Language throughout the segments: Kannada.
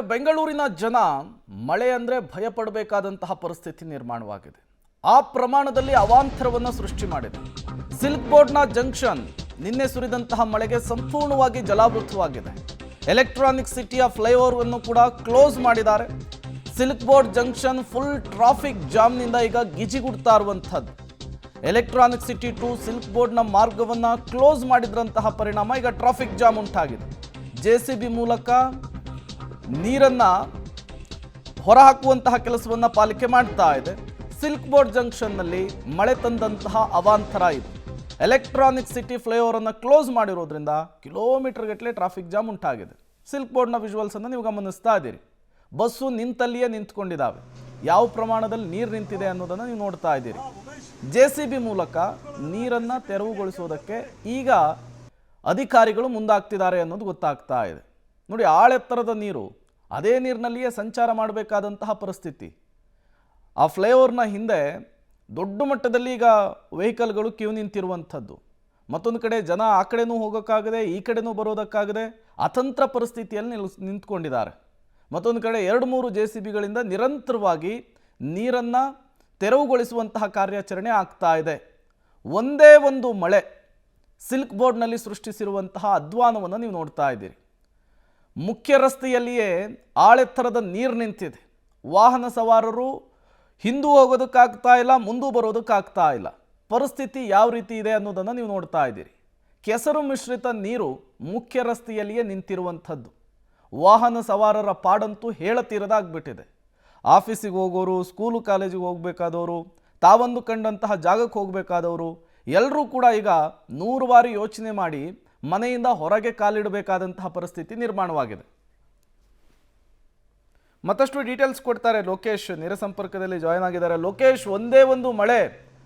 ಬೆಂಗಳೂರಿನ ಜನ ಮಳೆ ಅಂದರೆ ಭಯ ಪಡಬೇಕಾದಂತಹ ಪರಿಸ್ಥಿತಿ ನಿರ್ಮಾಣವಾಗಿದೆ. ಆ ಪ್ರಮಾಣದಲ್ಲಿ ಅವಾಂತರವನ್ನು ಸೃಷ್ಟಿ ಮಾಡಿದೆ. ಸಿಲ್ಕ್ ಬೋರ್ಡ್ನ ಜಂಕ್ಷನ್ ನಿನ್ನೆ ಸುರಿದಂತಹ ಮಳೆಗೆ ಸಂಪೂರ್ಣವಾಗಿ ಜಲಾವೃತವಾಗಿದೆ. ಎಲೆಕ್ಟ್ರಾನಿಕ್ ಸಿಟಿಯ ಫ್ಲೈಓವರ್ ಅನ್ನು ಕೂಡ ಕ್ಲೋಸ್ ಮಾಡಿದ್ದಾರೆ. Silk board junction full traffic ಜಾಮ್ನಿಂದ ಈಗ ಗಿಜಿಗುಡ್ತಾ ಇರುವಂಥದ್ದು. ಎಲೆಕ್ಟ್ರಾನಿಕ್ ಸಿಟಿ ಟು ಸಿಲ್ಕ್ ಬೋರ್ಡ್ನ ಮಾರ್ಗವನ್ನು ಕ್ಲೋಸ್ ಮಾಡಿದ್ರಂತಹ ಪರಿಣಾಮ ಈಗ ಟ್ರಾಫಿಕ್ ಜಾಮ್ ಉಂಟಾಗಿದೆ. JCB ಮೂಲಕ ನೀರನ್ನು ಹೊರಹಾಕುವಂತಹ ಕೆಲಸವನ್ನು ಪಾಲಿಕೆ ಮಾಡ್ತಾ ಇದೆ. ಸಿಲ್ಕ್ ಬೋರ್ಡ್ ಜಂಕ್ಷನ್ನಲ್ಲಿ ಮಳೆ ತಂದಂತಹ ಅವಾಂತರ ಇದೆ. ಎಲೆಕ್ಟ್ರಾನಿಕ್ ಸಿಟಿ ಫ್ಲೈಓವರನ್ನು ಕ್ಲೋಸ್ ಮಾಡಿರೋದ್ರಿಂದ ಕಿಲೋಮೀಟರ್ ಗಟ್ಟಲೆ ಟ್ರಾಫಿಕ್ ಜಾಮ್ ಉಂಟಾಗಿದೆ. ಸಿಲ್ಕ್ ಬೋರ್ಡ್ನ ವಿಜುವಲ್ಸನ್ನು ನೀವು ಗಮನಿಸ್ತಾ ಇದ್ದೀರಿ. ಬಸ್ಸು ನಿಂತಲ್ಲಿಯೇ ನಿಂತ್ಕೊಂಡಿದ್ದಾವೆ. ಯಾವ ಪ್ರಮಾಣದಲ್ಲಿ ನೀರು ನಿಂತಿದೆ ಅನ್ನೋದನ್ನು ನೀವು ನೋಡ್ತಾ ಇದ್ದೀರಿ. JCB ಮೂಲಕ ನೀರನ್ನು ತೆರವುಗೊಳಿಸೋದಕ್ಕೆ ಈಗ ಅಧಿಕಾರಿಗಳು ಮುಂದಾಗ್ತಿದ್ದಾರೆ ಅನ್ನೋದು ಗೊತ್ತಾಗ್ತಾ ಇದೆ. ನೋಡಿ, ಆಳೆತ್ತರದ ನೀರು ಅದೇ ನೀರಿನಲ್ಲಿಯೇ ಸಂಚಾರ ಮಾಡಬೇಕಾದಂತಹ ಪರಿಸ್ಥಿತಿ. ಆ ಫ್ಲೈಓವರ್ನ ಹಿಂದೆ ದೊಡ್ಡ ಮಟ್ಟದಲ್ಲಿ ಈಗ ವೆಹಿಕಲ್ಗಳು ಕ್ಯೂ ನಿಂತಿರುವಂಥದ್ದು. ಮತ್ತೊಂದು ಕಡೆ ಜನ ಆ ಕಡೆನೂ ಹೋಗೋಕ್ಕಾಗದೆ, ಈ ಕಡೆನೂ ಬರೋದಕ್ಕಾಗದೆ ಅತಂತ್ರ ಪರಿಸ್ಥಿತಿಯಲ್ಲಿ ನಿಂತ್ಕೊಂಡಿದ್ದಾರೆ. ಮತ್ತೊಂದು ಕಡೆ 2-3 JCBಗಳಿಂದ ನಿರಂತರವಾಗಿ ನೀರನ್ನು ತೆರವುಗೊಳಿಸುವಂತಹ ಕಾರ್ಯಾಚರಣೆ ಆಗ್ತಾ ಇದೆ. ಒಂದೇ ಒಂದು ಮಳೆ ಸಿಲ್ಕ್ ಬೋರ್ಡ್ನಲ್ಲಿ ಸೃಷ್ಟಿಸಿರುವಂತಹ ಅಧ್ವಾನವನ್ನು ನೀವು ನೋಡ್ತಾ ಇದ್ದೀರಿ. ಮುಖ್ಯ ರಸ್ತೆಯಲ್ಲಿಯೇ ಆಳೆತ್ತರದ ನೀರು ನಿಂತಿದೆ. ವಾಹನ ಸವಾರರು ಹಿಂದೂ ಹೋಗೋದಕ್ಕಾಗ್ತಾ ಇಲ್ಲ, ಮುಂದೂ ಬರೋದಕ್ಕಾಗ್ತಾ ಇಲ್ಲ. ಪರಿಸ್ಥಿತಿ ಯಾವ ರೀತಿ ಇದೆ ಅನ್ನೋದನ್ನು ನೀವು ನೋಡ್ತಾ ಇದ್ದೀರಿ. ಕೆಸರು ಮಿಶ್ರಿತ ನೀರು ಮುಖ್ಯ ರಸ್ತೆಯಲ್ಲಿಯೇ ನಿಂತಿರುವಂಥದ್ದು. ವಾಹನ ಸವಾರರ ಪಾಡಂತೂ ಹೇಳತೀರದಾಗ್ಬಿಟ್ಟಿದೆ. ಆಫೀಸಿಗೆ ಹೋಗೋರು, ಸ್ಕೂಲು ಕಾಲೇಜಿಗೆ ಹೋಗಬೇಕಾದವರು, ತಾವಂದು ಕಂಡಂತಹ ಜಾಗಕ್ಕೆ ಹೋಗಬೇಕಾದವರು ಎಲ್ಲರೂ ಕೂಡ ಈಗ 100 ಬಾರಿ ಯೋಚನೆ ಮಾಡಿ ಮನೆಯಿಂದ ಹೊರಗೆ ಕಾಲಿಡಬೇಕಾದಂತಹ ಪರಿಸ್ಥಿತಿ ನಿರ್ಮಾಣವಾಗಿದೆ. ಮತ್ತಷ್ಟು ಡೀಟೇಲ್ಸ್ ಕೊಡ್ತಾರೆ ಲೋಕೇಶ್, ನೇರ ಸಂಪರ್ಕದಲ್ಲಿ ಜಾಯ್ನ್ ಆಗಿದ್ದಾರೆ. ಲೋಕೇಶ್, ಒಂದೇ ಒಂದು ಮಳೆ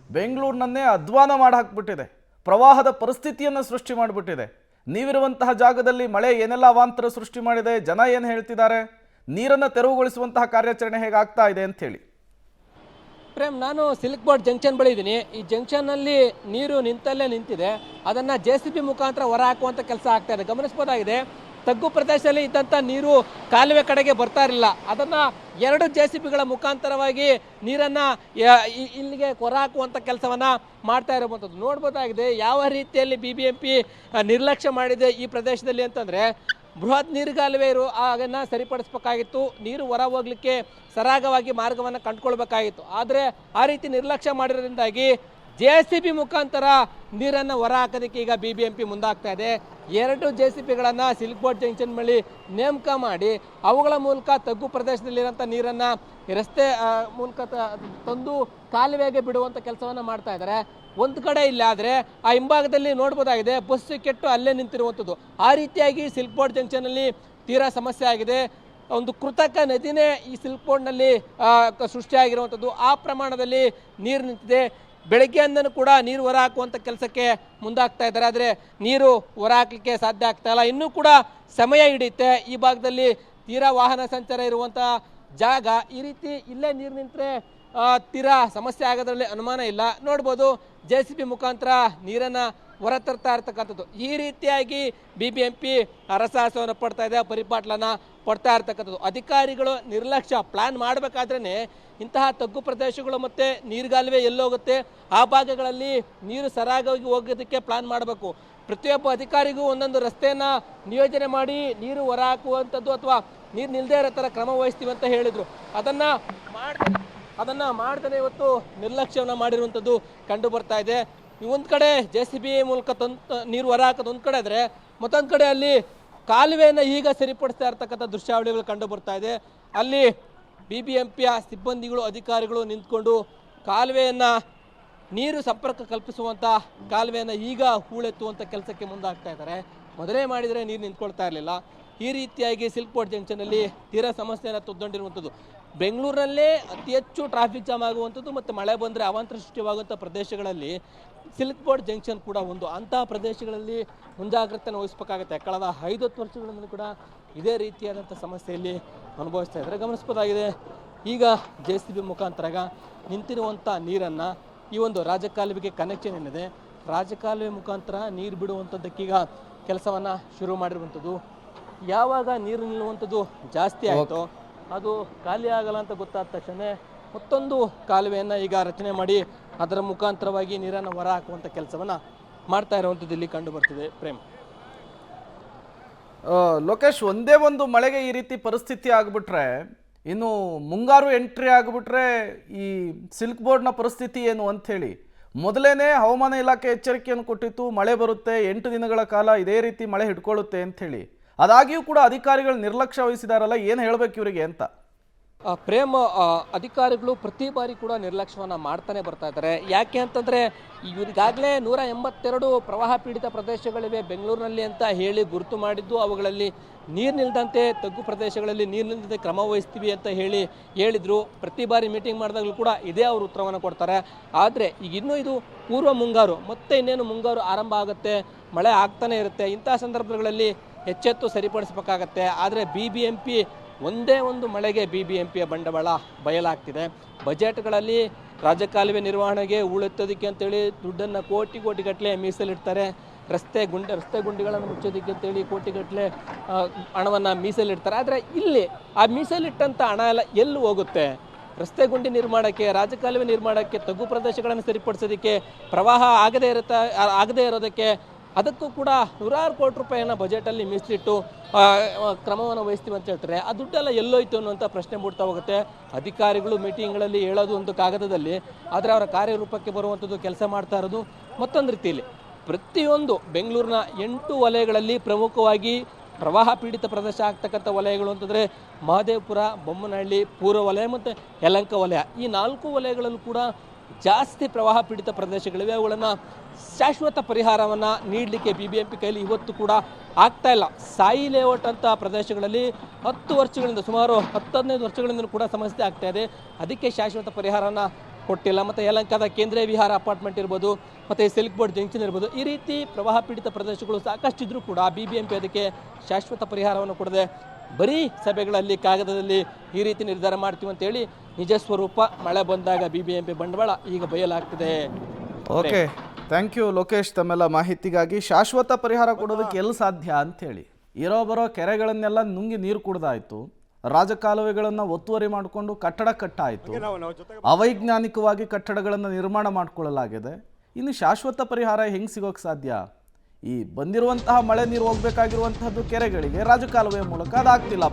ಬೆಂಗಳೂರಿನನ್ನೇ ಅಧ್ವಾನ ಮಾಡಿ ಹಾಕ್ಬಿಟ್ಟಿದೆ. ಪ್ರವಾಹದ ಪರಿಸ್ಥಿತಿಯನ್ನು ಸೃಷ್ಟಿ ಮಾಡಿಬಿಟ್ಟಿದೆ. ನೀವಿರುವಂತಹ ಜಾಗದಲ್ಲಿ ಮಳೆ ಏನೆಲ್ಲ ಅವಾಂತರ ಸೃಷ್ಟಿ ಮಾಡಿದೆ, ಜನ ಏನು ಹೇಳ್ತಿದ್ದಾರೆ, ನೀರನ್ನು ತೆರವುಗೊಳಿಸುವಂತಹ ಕಾರ್ಯಾಚರಣೆ ಹೇಗಾಗ್ತಾ ಇದೆ ಅಂತ ಹೇಳಿ. ಪ್ರೇಮ್, ನಾನು ಸಿಲ್ಕ್ ಬೋರ್ಡ್ ಜಂಕ್ಷನ್ ಬಳಿ ಇದ್ದೀನಿ. ಈ ಜಂಕ್ಷನ್ನಲ್ಲಿ ನೀರು ನಿಂತಲ್ಲೇ ನಿಂತಿದೆ. ಅದನ್ನು JCB ಮುಖಾಂತರ ಹೊರ ಹಾಕುವಂಥ ಕೆಲಸ ಆಗ್ತಾ ಇದೆ. ಗಮನಿಸಬಹುದಾಗಿದೆ, ತಗ್ಗು ಪ್ರದೇಶದಲ್ಲಿ ಇದ್ದಂಥ ನೀರು ಕಾಲುವೆ ಕಡೆಗೆ ಬರ್ತಾ ಇರಲಿಲ್ಲ. ಅದನ್ನು 2 JCBಗಳ ಮುಖಾಂತರವಾಗಿ ನೀರನ್ನು ಇಲ್ಲಿಗೆ ಹೊರ ಹಾಕುವಂಥ ಕೆಲಸವನ್ನು ಮಾಡ್ತಾ ಇರುವಂಥದ್ದು ನೋಡ್ಬೋದಾಗಿದೆ. ಯಾವ ರೀತಿಯಲ್ಲಿ BBMP ನಿರ್ಲಕ್ಷ್ಯ ಮಾಡಿದೆ ಈ ಪ್ರದೇಶದಲ್ಲಿ ಅಂತಂದರೆ, ಬೃಹತ್ ನೀರುಗಾಲುವೆ ಅದನ್ನು ಸರಿಪಡಿಸಬೇಕಾಗಿತ್ತು. ನೀರು ಹೊರ ಹೋಗಲಿಕ್ಕೆ ಸರಾಗವಾಗಿ ಮಾರ್ಗವನ್ನು ಕಂಡುಕೊಳ್ಬೇಕಾಗಿತ್ತು. ಆದರೆ ಆ ರೀತಿ ನಿರ್ಲಕ್ಷ್ಯ ಮಾಡಿರೋದ್ರಿಂದಾಗಿ JCB ಮುಖಾಂತರ ನೀರನ್ನು ಹೊರ ಹಾಕೋದಕ್ಕೆ ಈಗ BBMP ಮುಂದಾಗ್ತಾ ಇದೆ. 2 JCBಗಳನ್ನು ಸಿಲ್ಕ್ ಬೋರ್ಡ್ ಜಂಕ್ಷನ್ ಬಳಿ ನೇಮಕ ಮಾಡಿ ಅವುಗಳ ಮೂಲಕ ತಗ್ಗು ಪ್ರದೇಶದಲ್ಲಿರೋಂಥ ನೀರನ್ನು ರಸ್ತೆ ಮೂಲಕ ತಂದು ಕಾಲುವೆಗೆ ಬಿಡುವಂಥ ಕೆಲಸವನ್ನು ಮಾಡ್ತಾ ಇದ್ದಾರೆ. ಒಂದು ಕಡೆ ಇಲ್ಲ, ಆದರೆ ಆ ಹಿಂಭಾಗದಲ್ಲಿ ನೋಡ್ಬೋದಾಗಿದೆ, ಬಸ್ಸು ಕೆಟ್ಟು ಅಲ್ಲೇ ನಿಂತಿರುವಂಥದ್ದು. ಆ ರೀತಿಯಾಗಿ ಸಿಲ್ಕ್ ಬೋರ್ಡ್ ಜಂಕ್ಷನಲ್ಲಿ ತೀರಾ ಸಮಸ್ಯೆ ಆಗಿದೆ. ಒಂದು ಕೃತಕ ನದಿನೇ ಈ ಸಿಲ್ಕ್ ಬೋರ್ಡ್ನಲ್ಲಿ ಸೃಷ್ಟಿಯಾಗಿರುವಂಥದ್ದು. ಆ ಪ್ರಮಾಣದಲ್ಲಿ ನೀರು ನಿಂತಿದೆ. ಬೆಳಗ್ಗೆಯಿಂದನೂ ಕೂಡ ನೀರು ಹೊರ ಹಾಕುವಂಥ ಕೆಲಸಕ್ಕೆ ಮುಂದಾಗ್ತಾ ಇದ್ದಾರೆ. ಆದರೆ ನೀರು ಹೊರ ಹಾಕಲಿಕ್ಕೆ ಸಾಧ್ಯ ಆಗ್ತಾ ಇಲ್ಲ, ಇನ್ನೂ ಕೂಡ ಸಮಯ ಹಿಡಿಯುತ್ತೆ. ಈ ಭಾಗದಲ್ಲಿ ತೀರಾ ವಾಹನ ಸಂಚಾರ ಇರುವಂಥ ಜಾಗ. ಈ ರೀತಿ ಇಲ್ಲೇ ನೀರು ನಿಂತರೆ ತೀರಾ ಸಮಸ್ಯೆ ಆಗೋದ್ರಲ್ಲಿ ಅನುಮಾನ ಇಲ್ಲ. ನೋಡ್ಬೋದು, JCB ಮುಖಾಂತರ ನೀರನ್ನು ಹೊರತರ್ತಾ ಇರ್ತಕ್ಕಂಥದ್ದು. ಈ ರೀತಿಯಾಗಿ BBMP ಹರಸಾಹಸವನ್ನು ಪಡ್ತಾ ಇದೆ, ಪರಿಪಾಟ್ಲನ ಪಡ್ತಾ ಇರ್ತಕ್ಕಂಥದ್ದು. ಅಧಿಕಾರಿಗಳು ನಿರ್ಲಕ್ಷ್ಯ. ಪ್ಲಾನ್ ಮಾಡಬೇಕಾದ್ರೇ ಇಂತಹ ತಗ್ಗು ಪ್ರದೇಶಗಳು ಮತ್ತು ನೀರುಗಾಲುವೆ ಎಲ್ಲೋಗುತ್ತೆ ಆ ಭಾಗಗಳಲ್ಲಿ ನೀರು ಸರಾಗವಾಗಿ ಹೋಗೋದಕ್ಕೆ ಪ್ಲಾನ್ ಮಾಡಬೇಕು. ಪ್ರತಿಯೊಬ್ಬ ಅಧಿಕಾರಿಗೂ ಒಂದೊಂದು ರಸ್ತೆಯನ್ನು ನಿಯೋಜನೆ ಮಾಡಿ ನೀರು ಹೊರ ಹಾಕುವಂಥದ್ದು ಅಥವಾ ನೀರು ನಿಲ್ಲದೇ ಇರೋ ಥರ ಕ್ರಮ ವಹಿಸ್ತೀವಿ ಅಂತ ಹೇಳಿದರು. ಅದನ್ನು ಮಾಡ್ತಾನೆ ಇವತ್ತು ನಿರ್ಲಕ್ಷ್ಯವನ್ನು ಮಾಡಿರುವಂಥದ್ದು ಕಂಡು ಬರ್ತಾ ಇದೆ. ಒಂದು ಕಡೆ JCB ಮೂಲಕ ನೀರು ಹೊರ ಹಾಕೋದು ಒಂದು ಕಡೆ ಆದರೆ, ಮತ್ತೊಂದು ಕಡೆ ಅಲ್ಲಿ ಕಾಲುವೆಯನ್ನು ಈಗ ಸರಿಪಡಿಸ್ತಾ ಇರ್ತಕ್ಕಂಥ ದೃಶ್ಯಾವಳಿಗಳು ಕಂಡು ಬರ್ತಾ ಇದೆ. ಅಲ್ಲಿ BBMPಯ ಸಿಬ್ಬಂದಿಗಳು, ಅಧಿಕಾರಿಗಳು ನಿಂತ್ಕೊಂಡು ಕಾಲುವೆಯನ್ನು ನೀರು ಸಂಪರ್ಕ ಕಲ್ಪಿಸುವಂಥ ಕಾಲುವೆಯನ್ನು ಈಗ ಹೂಳೆತ್ತುವಂಥ ಕೆಲಸಕ್ಕೆ ಮುಂದಾಗ್ತಾ ಇದ್ದಾರೆ. ಮೊದಲೇ ಮಾಡಿದರೆ ನೀರು ನಿಂತ್ಕೊಳ್ತಾ ಇರಲಿಲ್ಲ. ಈ ರೀತಿಯಾಗಿ ಸಿಲ್ಕ್ ಬೋರ್ಡ್ ಜಂಕ್ಷನಲ್ಲಿ ತೀರಾ ಸಮಸ್ಯೆಯನ್ನು ತೊಂದೊಂಡಿರುವಂಥದ್ದು. ಬೆಂಗಳೂರಲ್ಲೇ ಅತಿ ಹೆಚ್ಚು ಟ್ರಾಫಿಕ್ ಜಾಮ್ ಆಗುವಂಥದ್ದು ಮತ್ತು ಮಳೆ ಬಂದರೆ ಅವಾಂತರ ಸೃಷ್ಟಿಯಾಗುವಂಥ ಪ್ರದೇಶಗಳಲ್ಲಿ ಸಿಲ್ಕ್ ಬೋರ್ಡ್ ಜಂಕ್ಷನ್ ಕೂಡ ಒಂದು. ಅಂತಹ ಪ್ರದೇಶಗಳಲ್ಲಿ ಮುಂಜಾಗ್ರತೆಯನ್ನು ವಹಿಸಬೇಕಾಗುತ್ತೆ. ಕಳೆದ 5-10 ವರ್ಷಗಳಿಂದ ಕೂಡ ಇದೇ ರೀತಿಯಾದಂಥ ಸಮಸ್ಯೆಯಲ್ಲಿ ಅನುಭವಿಸ್ತಾ ಇದ್ದಾರೆ. ಗಮನಿಸಬಹುದಾಗಿದೆ, ಈಗ JCB ಮುಖಾಂತರ ನಿಂತಿರುವಂಥ ನೀರನ್ನು ಈ ಒಂದು ರಾಜಕಾಲುವೆಗೆ ಕನೆಕ್ಷನ್ ಏನಿದೆ, ರಾಜಕಾಲುವೆ ಮುಖಾಂತರ ನೀರು ಬಿಡುವಂಥದ್ದಕ್ಕೀಗ ಕೆಲಸವನ್ನು ಶುರು ಮಾಡಿರುವಂಥದ್ದು. ಯಾವಾಗ ನೀರು ನಿಲ್ಲುವಂಥದ್ದು ಜಾಸ್ತಿ ಆಯಿತು, ಅದು ಖಾಲಿ ಆಗಲ್ಲ ಅಂತ ಗೊತ್ತಾದ ತಕ್ಷಣ ಮತ್ತೊಂದು ಕಾಲುವೆಯನ್ನು ಈಗ ರಚನೆ ಮಾಡಿ ಅದರ ಮುಖಾಂತರವಾಗಿ ನೀರನ್ನು ಹೊರ ಹಾಕುವಂಥ ಕೆಲಸವನ್ನು ಮಾಡ್ತಾ ಇರುವಂಥದ್ದು ಇಲ್ಲಿ ಕಂಡು ಬರ್ತಿದೆ ಪ್ರೇಮ್. ಲೋಕೇಶ್, ಒಂದೇ ಒಂದು ಮಳೆಗೆ ಈ ರೀತಿ ಪರಿಸ್ಥಿತಿ ಆಗಿಬಿಟ್ರೆ, ಇನ್ನು ಮುಂಗಾರು ಎಂಟ್ರಿ ಆಗಿಬಿಟ್ರೆ ಈ ಸಿಲ್ಕ್ ಬೋರ್ಡ್ನ ಪರಿಸ್ಥಿತಿ ಏನು ಅಂಥೇಳಿ ಮೊದಲೇನೆ ಹವಾಮಾನ ಇಲಾಖೆ ಎಚ್ಚರಿಕೆಯನ್ನು ಕೊಟ್ಟಿತ್ತು, ಮಳೆ ಬರುತ್ತೆ, 8 ದಿನಗಳ ಕಾಲ ಇದೇ ರೀತಿ ಮಳೆ ಹಿಡ್ಕೊಳ್ಳುತ್ತೆ ಅಂಥೇಳಿ. ಅದಾಗಿಯೂ ಕೂಡ ಅಧಿಕಾರಿಗಳು ನಿರ್ಲಕ್ಷ್ಯ ವಹಿಸಿದಾರಲ್ಲ, ಏನು ಹೇಳಬೇಕು ಇವರಿಗೆ ಅಂತ? ಪ್ರೇಮ್, ಅಧಿಕಾರಿಗಳು ಪ್ರತಿ ಬಾರಿ ಕೂಡ ನಿರ್ಲಕ್ಷ್ಯವನ್ನು ಮಾಡ್ತಾನೆ ಬರ್ತಾ ಇದ್ದಾರೆ. ಯಾಕೆ ಅಂತಂದರೆ ಇವರಿಗಾಗಲೇ 182 ಪ್ರವಾಹ ಪೀಡಿತ ಪ್ರದೇಶಗಳಿವೆ ಬೆಂಗಳೂರಿನಲ್ಲಿ ಅಂತ ಹೇಳಿ ಗುರುತು ಮಾಡಿದ್ದು, ಅವುಗಳಲ್ಲಿ ನೀರು ನಿಲ್ಲದಂತೆ ತಗ್ಗು ಪ್ರದೇಶಗಳಲ್ಲಿ ನೀರು ನಿಲ್ಲದಂತೆ ಕ್ರಮ ವಹಿಸ್ತೀವಿ ಅಂತ ಹೇಳಿದರು. ಪ್ರತಿ ಬಾರಿ ಮೀಟಿಂಗ್ ಮಾಡಿದಾಗಲೂ ಕೂಡ ಇದೇ ಅವರು ಉತ್ತರವನ್ನು ಕೊಡ್ತಾರೆ. ಆದರೆ ಈಗ ಇನ್ನೂ ಇದು ಪೂರ್ವ ಮುಂಗಾರು, ಮತ್ತೆ ಇನ್ನೇನು ಮುಂಗಾರು ಆರಂಭ ಆಗುತ್ತೆ, ಮಳೆ ಆಗ್ತಾನೆ ಇರುತ್ತೆ. ಇಂತಹ ಸಂದರ್ಭಗಳಲ್ಲಿ ಎಚ್ಚೆತ್ತು ಸರಿಪಡಿಸಬೇಕಾಗತ್ತೆ. ಆದರೆ BBMP ಒಂದೇ ಒಂದು ಮಳೆಗೆ BBMPಯ ಬಂಡವಾಳ ಬಯಲಾಗ್ತಿದೆ. ಬಜೆಟ್ಗಳಲ್ಲಿ ರಾಜಕಾಲುವೆ ನಿರ್ವಹಣೆಗೆ ಹೂಳೆತ್ತೋದಕ್ಕೆ ಅಂತೇಳಿ ದುಡ್ಡನ್ನು ಕೋಟಿಗಟ್ಟಲೆ ಮೀಸಲಿಡ್ತಾರೆ. ರಸ್ತೆ ಗುಂಡಿಗಳನ್ನು ಮುಚ್ಚೋದಕ್ಕೆ ಅಂತೇಳಿ ಕೋಟಿಗಟ್ಟಲೆ ಹಣವನ್ನು ಮೀಸಲಿಡ್ತಾರೆ. ಆದರೆ ಇಲ್ಲಿ ಆ ಮೀಸಲಿಟ್ಟಂಥ ಹಣ ಎಲ್ಲ ಎಲ್ಲಿ ಹೋಗುತ್ತೆ? ರಸ್ತೆ ಗುಂಡಿ ನಿರ್ಮಾಣಕ್ಕೆ, ರಾಜಕಾಲುವೆ ನಿರ್ಮಾಣಕ್ಕೆ, ತಗ್ಗು ಪ್ರದೇಶಗಳನ್ನು ಸರಿಪಡಿಸೋದಕ್ಕೆ, ಪ್ರವಾಹ ಆಗದೇ ಇರೋದಕ್ಕೆ, ಅದಕ್ಕೂ ಕೂಡ 100 ಕೋಟಿ ರೂಪಾಯಿಯನ್ನು ಬಜೆಟಲ್ಲಿ ಮೀಸಲಿಟ್ಟು ಕ್ರಮವನ್ನು ವಹಿಸ್ತೀವಿ ಅಂತ ಹೇಳ್ತಾರೆ. ಆ ದುಡ್ಡೆಲ್ಲ ಎಲ್ಲೋಯ್ತು ಅನ್ನುವಂಥ ಪ್ರಶ್ನೆ ಮೂಡ್ತಾ ಹೋಗುತ್ತೆ. ಅಧಿಕಾರಿಗಳು ಮೀಟಿಂಗ್ಗಳಲ್ಲಿ ಹೇಳೋದು ಒಂದು ಕಾಗದದಲ್ಲಿ, ಆದರೆ ಅವರ ಕಾರ್ಯರೂಪಕ್ಕೆ ಬರುವಂಥದ್ದು ಕೆಲಸ ಮಾಡ್ತಾ ಇರೋದು ಮತ್ತೊಂದು ರೀತಿಯಲ್ಲಿ. ಪ್ರತಿಯೊಂದು ಬೆಂಗಳೂರಿನ 8 ವಲಯಗಳಲ್ಲಿ ಪ್ರಮುಖವಾಗಿ ಪ್ರವಾಹ ಪೀಡಿತ ಪ್ರದೇಶ ಆಗ್ತಕ್ಕಂಥ ವಲಯಗಳು ಅಂತಂದರೆ ಮಹದೇವಪುರ, ಬೊಮ್ಮನಹಳ್ಳಿ, ಪೂರ್ವ ವಲಯ ಮತ್ತು ಯಲಹಂಕ ವಲಯ. ಈ 4 ವಲಯಗಳಲ್ಲೂ ಕೂಡ ಜಾಸ್ತಿ ಪ್ರವಾಹ ಪೀಡಿತ ಪ್ರದೇಶಗಳಿವೆ. ಅವುಗಳನ್ನು ಶಾಶ್ವತ ಪರಿಹಾರವನ್ನು ನೀಡಲಿಕ್ಕೆ BBMP ಕೈಲಿ ಇವತ್ತು ಕೂಡ ಆಗ್ತಾ ಇಲ್ಲ. ಸಾಯಿ ಲೇಔಟ್ ಅಂತ ಪ್ರದೇಶಗಳಲ್ಲಿ 10 ವರ್ಷಗಳಿಂದ, ಸುಮಾರು 10-15 ವರ್ಷಗಳಿಂದ ಕೂಡ ಸಮಸ್ಯೆ ಆಗ್ತಾ ಇದೆ. ಅದಕ್ಕೆ ಶಾಶ್ವತ ಪರಿಹಾರನ ಕೊಟ್ಟಿಲ್ಲ. ಮತ್ತು ಯಲಹಂಕದ ಕೇಂದ್ರೀಯ ವಿಹಾರ ಅಪಾರ್ಟ್ಮೆಂಟ್ ಇರ್ಬೋದು, ಮತ್ತು ಸಿಲ್ಕ್ ಬೋರ್ಡ್ ಜಂಕ್ಷನ್ ಇರ್ಬೋದು, ಈ ರೀತಿ ಪ್ರವಾಹ ಪೀಡಿತ ಪ್ರದೇಶಗಳು ಸಾಕಷ್ಟಿದ್ರೂ ಕೂಡ BBMP ಅದಕ್ಕೆ ಶಾಶ್ವತ ಪರಿಹಾರವನ್ನು ಕೊಡದೆ ಬರೀ ಸಭೆಗಳಲ್ಲಿ ಕಾಗದದಲ್ಲಿ ಈ ರೀತಿ ನಿರ್ಧಾರ ಮಾಡ್ತೀವಿ ಅಂತೇಳಿ ನಿಜ ಸ್ವರೂಪ ಮಳೆ ಬಂದಾಗ BBMP ಬಂಡವಾಳ ಈಗ ಬಯಲಾಗ್ತಿದೆ. ಓಕೆ, ಥ್ಯಾಂಕ್ ಯು ಲೋಕೇಶ್ ತಮ್ಮೆಲ್ಲ ಮಾಹಿತಿಗಾಗಿ. ಶಾಶ್ವತ ಪರಿಹಾರ ಕೊಡೋದಕ್ಕೆ ಎಲ್ಲಿ ಸಾಧ್ಯ ಅಂಥೇಳಿ, ಇರೋ ಬರೋ ಕೆರೆಗಳನ್ನೆಲ್ಲ ನುಂಗಿ ನೀರು ಕುಡ್ದಾಯಿತು, ರಾಜಕಾಲುವೆಗಳನ್ನು ಒತ್ತುವರಿ ಮಾಡಿಕೊಂಡು ಕಟ್ಟಡ ಕಟ್ಟಾಯಿತು, ಅವೈಜ್ಞಾನಿಕವಾಗಿ ಕಟ್ಟಡಗಳನ್ನು ನಿರ್ಮಾಣ ಮಾಡಿಕೊಳ್ಳಲಾಗಿದೆ. ಇನ್ನು ಶಾಶ್ವತ ಪರಿಹಾರ ಹೆಂಗೆ ಸಿಗೋಕ್ಕೆ ಸಾಧ್ಯ? ಈ ಬಂದಿರುವಂತಹ ಮಳೆ ನೀರು ಹೋಗಬೇಕಾಗಿರುವಂತಹದ್ದು ಕೆರೆಗಳಿಗೆ, ರಾಜಕಾಲುವೆಯ ಮೂಲಕ ಅದಾಗ್ತಿಲ್ಲ.